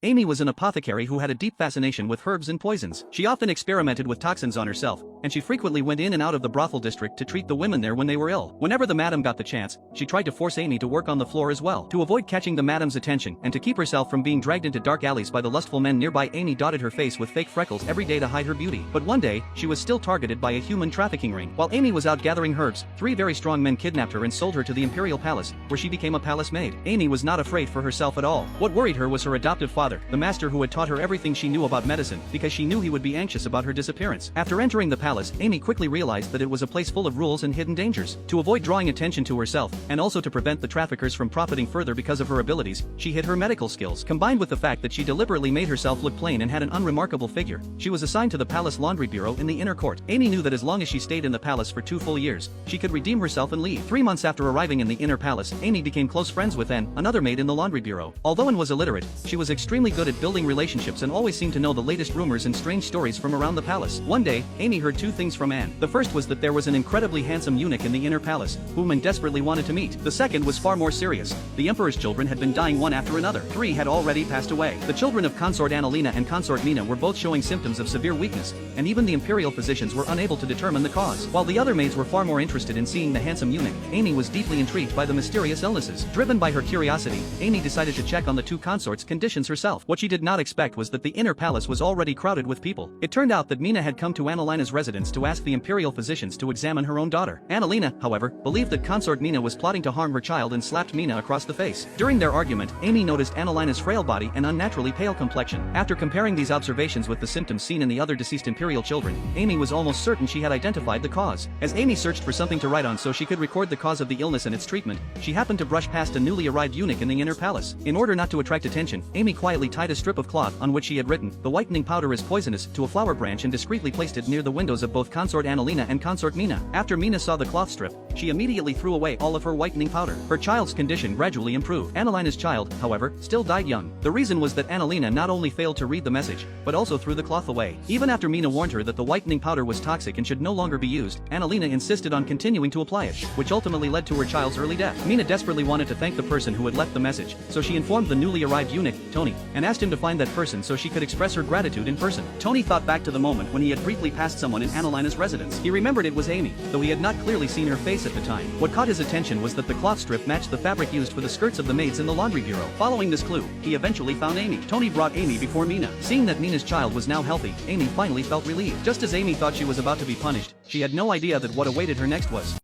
Amy was an apothecary who had a deep fascination with herbs and poisons. She often experimented with toxins on herself, and she frequently went in and out of the brothel district to treat the women there when they were ill. Whenever the madam got the chance, she tried to force Amy to work on the floor as well. To avoid catching the madam's attention and to keep herself from being dragged into dark alleys by the lustful men nearby, Amy dotted her face with fake freckles every day to hide her beauty. But one day, she was still targeted by a human trafficking ring. While Amy was out gathering herbs, three very strong men kidnapped her and sold her to the imperial palace, where she became a palace maid. Amy was not afraid for herself at all. What worried her was her adoptive father, the master who had taught her everything she knew about medicine, because she knew he would be anxious about her disappearance. After entering the palace, Amy quickly realized that it was a place full of rules and hidden dangers. To avoid drawing attention to herself, and also to prevent the traffickers from profiting further because of her abilities, she hid her medical skills. Combined with the fact that she deliberately made herself look plain and had an unremarkable figure, she was assigned to the palace laundry bureau in the inner court. Amy knew that as long as she stayed in the palace for 2 full years, she could redeem herself and leave. 3 months after arriving in the inner palace, Amy became close friends with Anne, another maid in the laundry bureau. Although Anne was illiterate, she was extremely good at building relationships and always seemed to know the latest rumors and strange stories from around the palace. One day, Amy heard 2 things from Anne. The first was that there was an incredibly handsome eunuch in the inner palace, whom Anne desperately wanted to meet. The second was far more serious. The emperor's children had been dying one after another. 3 had already passed away. The children of consort Annalena and consort Mina were both showing symptoms of severe weakness, and even the imperial physicians were unable to determine the cause. While the other maids were far more interested in seeing the handsome eunuch, Amy was deeply intrigued by the mysterious illnesses. Driven by her curiosity, Amy decided to check on the 2 consorts' conditions herself. What she did not expect was that the inner palace was already crowded with people. It turned out that Mina had come to Annalena's residence to ask the imperial physicians to examine her own daughter. Annalena, however, believed that consort Mina was plotting to harm her child and slapped Mina across the face. During their argument, Amy noticed Annalena's frail body and unnaturally pale complexion. After comparing these observations with the symptoms seen in the other deceased imperial children, Amy was almost certain she had identified the cause. As Amy searched for something to write on so she could record the cause of the illness and its treatment, she happened to brush past a newly arrived eunuch in the inner palace. In order not to attract attention, Amy quietly tied a strip of cloth on which she had written, "The whitening powder is poisonous," to a flower branch and discreetly placed it near the windows of both consort Annalena and consort Mina. After Mina saw the cloth strip, she immediately threw away all of her whitening powder. Her child's condition gradually improved. Annalena's child, however, still died young. The reason was that Annalena not only failed to read the message, but also threw the cloth away. Even after Mina warned her that the whitening powder was toxic and should no longer be used, Annalena insisted on continuing to apply it, which ultimately led to her child's early death. Mina desperately wanted to thank the person who had left the message, so she informed the newly arrived eunuch, Tony, and asked him to find that person so she could express her gratitude in person. Tony thought back to the moment when he had briefly passed someone in Annalena's residence. He remembered it was Amy, though he had not clearly seen her face at the time. What caught his attention was that the cloth strip matched the fabric used for the skirts of the maids in the laundry bureau. Following this clue, he eventually found Amy. Tony brought Amy before Mina. Seeing that Mina's child was now healthy, Amy finally felt relieved. Just as Amy thought she was about to be punished, she had no idea that what awaited her next was